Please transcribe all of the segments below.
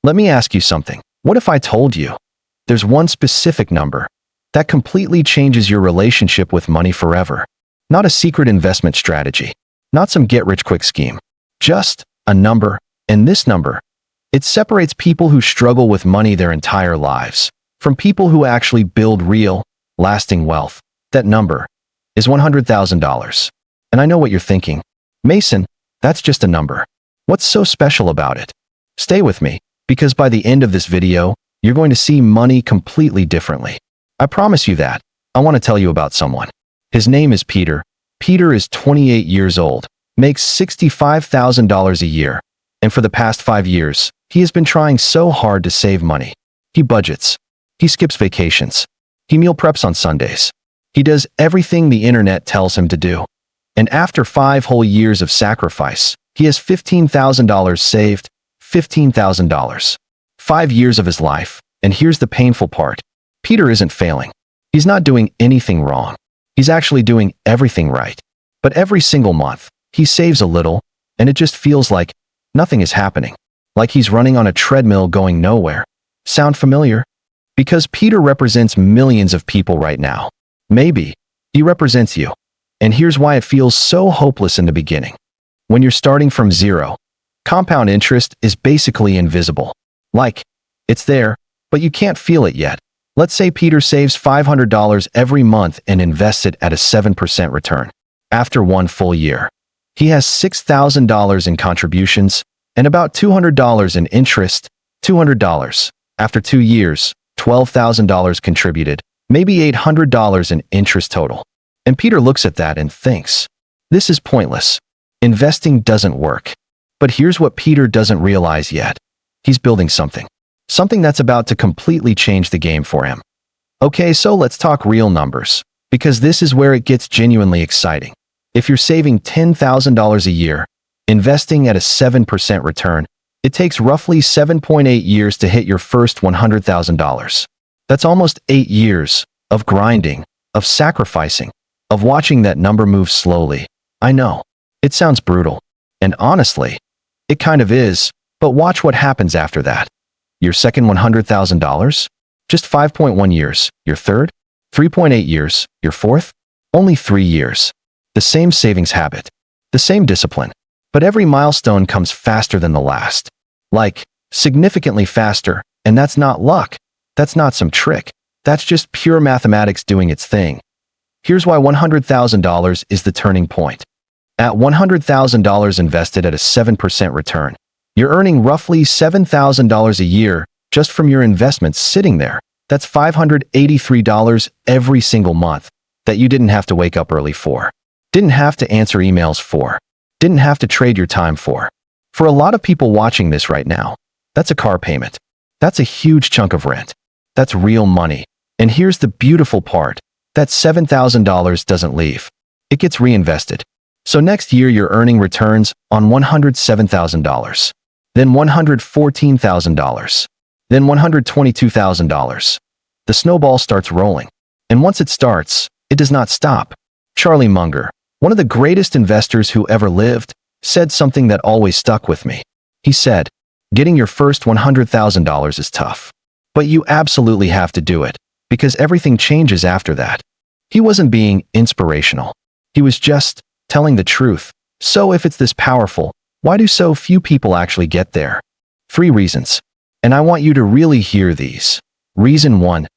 Let me ask you something. What if I told you there's one specific number that completely changes your relationship with money forever? Not a secret investment strategy, not some get-rich-quick scheme, just a number, and this number, it separates people who struggle with money their entire lives from people who actually build real, lasting wealth. That number is $100,000. And I know what you're thinking. Mason, that's just a number. What's so special about it? Stay with me, because by the end of this video, you're going to see money completely differently. I promise you that. I want to tell you about someone. His name is Peter. Peter is 28 years old, makes $65,000 a year, and for the past 5 years, he has been trying so hard to save money. He budgets. He skips vacations. He meal preps on Sundays. He does everything the internet tells him to do. And after 5 whole years of sacrifice, he has $15,000 saved. $15,000. 5 years of his life. And here's the painful part. Peter isn't failing. He's not doing anything wrong. He's actually doing everything right. But every single month, he saves a little, and it just feels like nothing is happening. Like he's running on a treadmill going nowhere. Sound familiar? Because Peter represents millions of people right now. Maybe he represents you. And here's why it feels so hopeless in the beginning. When you're starting from zero, compound interest is basically invisible. Like, it's there, but you can't feel it yet. Let's say Peter saves $500 every month and invests it at a 7% return. After 1 full year, he has $6,000 in contributions and about $200 in interest. $200. After 2 years, $12,000 contributed, maybe $800 in interest total. And Peter looks at that and thinks, this is pointless. Investing doesn't work. But here's what Peter doesn't realize yet. He's building something. Something that's about to completely change the game for him. Okay, so let's talk real numbers, because this is where it gets genuinely exciting. If you're saving $10,000 a year, investing at a 7% return, it takes roughly 7.8 years to hit your first $100,000. That's almost 8 years of grinding, of sacrificing, of watching that number move slowly. I know, it sounds brutal. And honestly, it kind of is, but watch what happens after that. Your second $100,000? Just 5.1 years. Your third? 3.8 years. Your fourth? Only 3 years. The same savings habit. The same discipline. But every milestone comes faster than the last. Like, significantly faster, and that's not luck. That's not some trick. That's just pure mathematics doing its thing. Here's why $100,000 is the turning point. At $100,000 invested at a 7% return, you're earning roughly $7,000 a year just from your investments sitting there. That's $583 every single month that you didn't have to wake up early for, didn't have to answer emails for, didn't have to trade your time for. For a lot of people watching this right now, that's a car payment. That's a huge chunk of rent. That's real money. And here's the beautiful part. That $7,000 doesn't leave. It gets reinvested. So next year you're earning returns on $107,000, then $114,000, then $122,000. The snowball starts rolling. And once it starts, it does not stop. Charlie Munger, one of the greatest investors who ever lived, said something that always stuck with me. He said, getting your first $100,000 is tough, but you absolutely have to do it, because everything changes after that. He wasn't being inspirational. He was just telling the truth. So if it's this powerful, why do so few people actually get there? 3 reasons. And I want you to really hear these. Reason 1.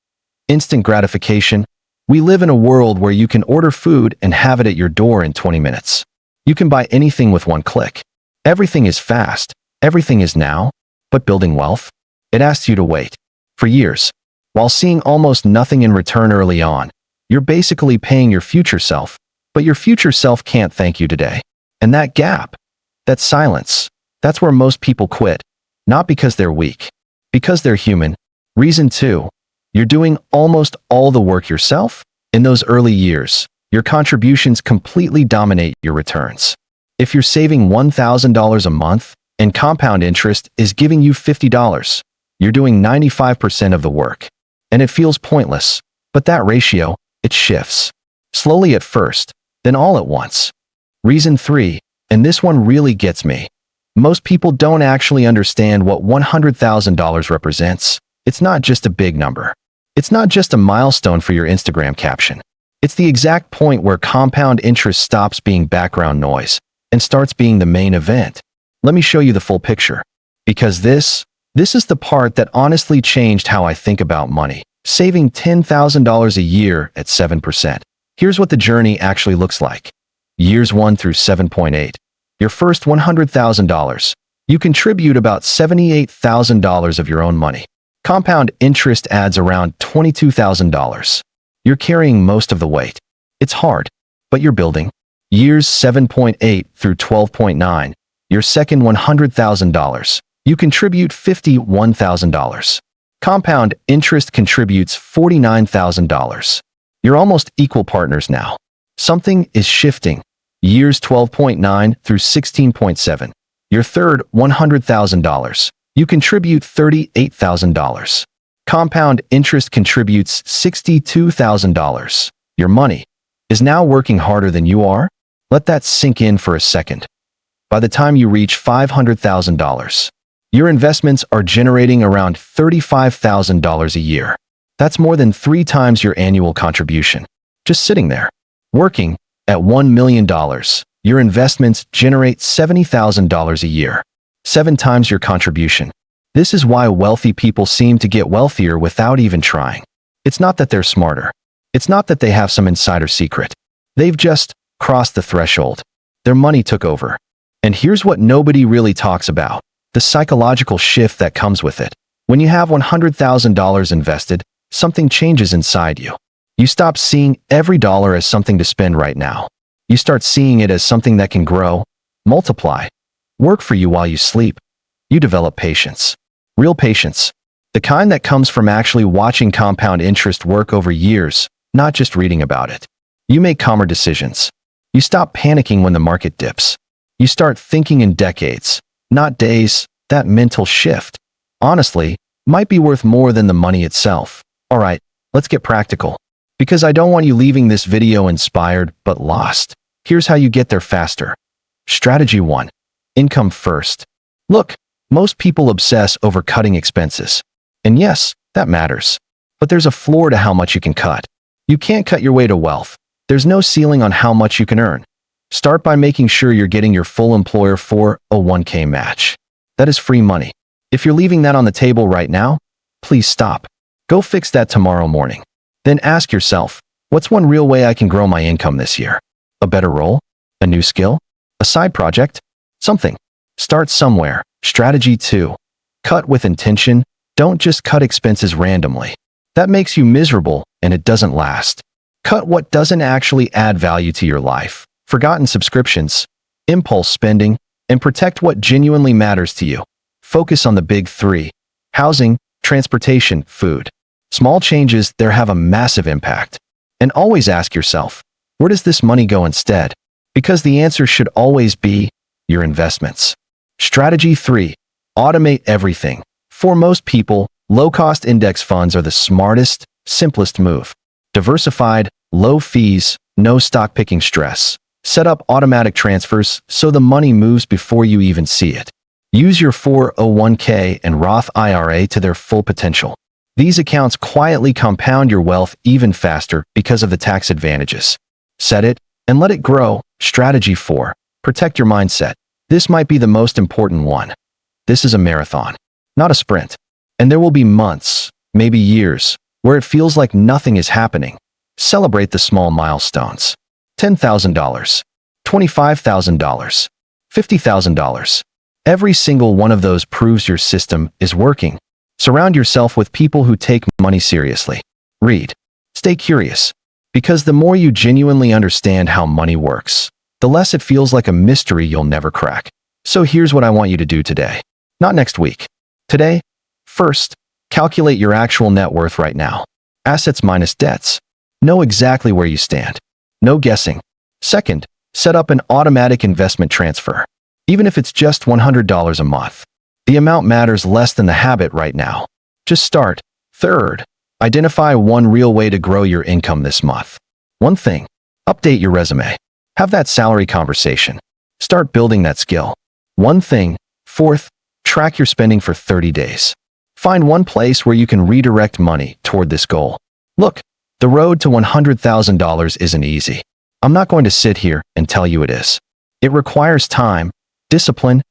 Instant gratification. We live in a world where you can order food and have it at your door in 20 minutes. You can buy anything with 1 click. Everything is fast. Everything is now. But building wealth? It asks you to wait. For years. While seeing almost nothing in return early on, you're basically paying your future self. But your future self can't thank you today. And that gap, that silence, that's where most people quit. Not because they're weak, because they're human. Reason 2, you're doing almost all the work yourself. In those early years, your contributions completely dominate your returns. If you're saving $1,000 a month and compound interest is giving you $50, you're doing 95% of the work. And it feels pointless, but that ratio, it shifts. Slowly at first, then all at once. Reason 3, and this one really gets me. Most people don't actually understand what $100,000 represents. It's not just a big number. It's not just a milestone for your Instagram caption. It's the exact point where compound interest stops being background noise and starts being the main event. Let me show you the full picture. Because this is the part that honestly changed how I think about money. Saving $10,000 a year at 7%. Here's what the journey actually looks like. Years 1 through 7.8. Your first $100,000. You contribute about $78,000 of your own money. Compound interest adds around $22,000. You're carrying most of the weight. It's hard, but you're building. Years 7.8 through 12.9. Your second $100,000. You contribute $51,000. Compound interest contributes $49,000. You're almost equal partners now. Something is shifting. Years 12.9 through 16.7. Your third $100,000. You contribute $38,000. Compound interest contributes $62,000. Your money is now working harder than you are? Let that sink in for a second. By the time you reach $500,000, your investments are generating around $35,000 a year. That's more than 3 times your annual contribution. Just sitting there. Working at $1 million, your investments generate $70,000 a year. 7 times your contribution. This is why wealthy people seem to get wealthier without even trying. It's not that they're smarter. It's not that they have some insider secret. They've just crossed the threshold. Their money took over. And here's what nobody really talks about. The psychological shift that comes with it. When you have $100,000 invested, something changes inside you. You stop seeing every dollar as something to spend right now. You start seeing it as something that can grow, multiply, work for you while you sleep. You develop patience. Real patience. The kind that comes from actually watching compound interest work over years, not just reading about it. You make calmer decisions. You stop panicking when the market dips. You start thinking in decades, not days. That mental shift, honestly, might be worth more than the money itself. All right, let's get practical. Because I don't want you leaving this video inspired but lost. Here's how you get there faster. Strategy 1. Income first. Look, most people obsess over cutting expenses. And yes, that matters. But there's a floor to how much you can cut. You can't cut your way to wealth. There's no ceiling on how much you can earn. Start by making sure you're getting your full employer 401k match. That is free money. If you're leaving that on the table right now, please stop. Go fix that tomorrow morning. Then ask yourself, what's one real way I can grow my income this year? A better role? A new skill? A side project? Something. Start somewhere. Strategy 2. Cut with intention. Don't just cut expenses randomly. That makes you miserable and it doesn't last. Cut what doesn't actually add value to your life. Forgotten subscriptions, impulse spending, and protect what genuinely matters to you. Focus on the big 3. Housing, transportation, food. Small changes there have a massive impact. And always ask yourself, where does this money go instead? Because the answer should always be your investments. Strategy 3. Automate everything. For most people, low-cost index funds are the smartest, simplest move. Diversified, low fees, no stock picking stress. Set up automatic transfers so the money moves before you even see it. Use your 401k and Roth IRA to their full potential. These accounts quietly compound your wealth even faster because of the tax advantages. Set it and let it grow. Strategy 4. Protect your mindset. This might be the most important one. This is a marathon, not a sprint. And there will be months, maybe years, where it feels like nothing is happening. Celebrate the small milestones. $10,000, $25,000, $50,000. Every single one of those proves your system is working. Surround yourself with people who take money seriously. Read. Stay curious. Because the more you genuinely understand how money works, the less it feels like a mystery you'll never crack. So here's what I want you to do today. Not next week. Today, first, calculate your actual net worth right now. Assets minus debts. Know exactly where you stand. No guessing. Second, set up an automatic investment transfer. Even if it's just $100 a month. The amount matters less than the habit right now. Just start. Third, identify one real way to grow your income this month. One thing. Update your resume. Have that salary conversation. Start building that skill. One thing. Fourth, track your spending for 30 days. Find one place where you can redirect money toward this goal. Look, the road to $100,000 isn't easy. I'm not going to sit here and tell you it is. It requires time, discipline,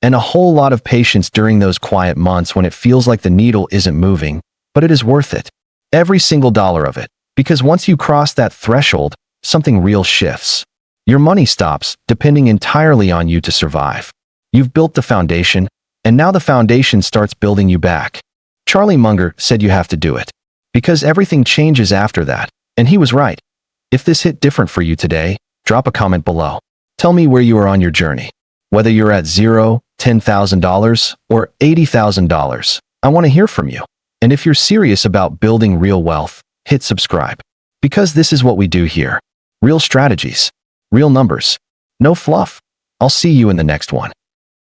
and a whole lot of patience during those quiet months when it feels like the needle isn't moving, but it is worth it. Every single dollar of it. Because once you cross that threshold, something real shifts. Your money stops depending entirely on you to survive. You've built the foundation, and now the foundation starts building you back. Charlie Munger said you have to do it. Because everything changes after that, and he was right. If this hit different for you today, drop a comment below. Tell me where you are on your journey. Whether you're at $0, $10,000, or $80,000, I want to hear from you. And if you're serious about building real wealth, hit subscribe. Because this is what we do here. Real strategies. Real numbers. No fluff. I'll see you in the next one.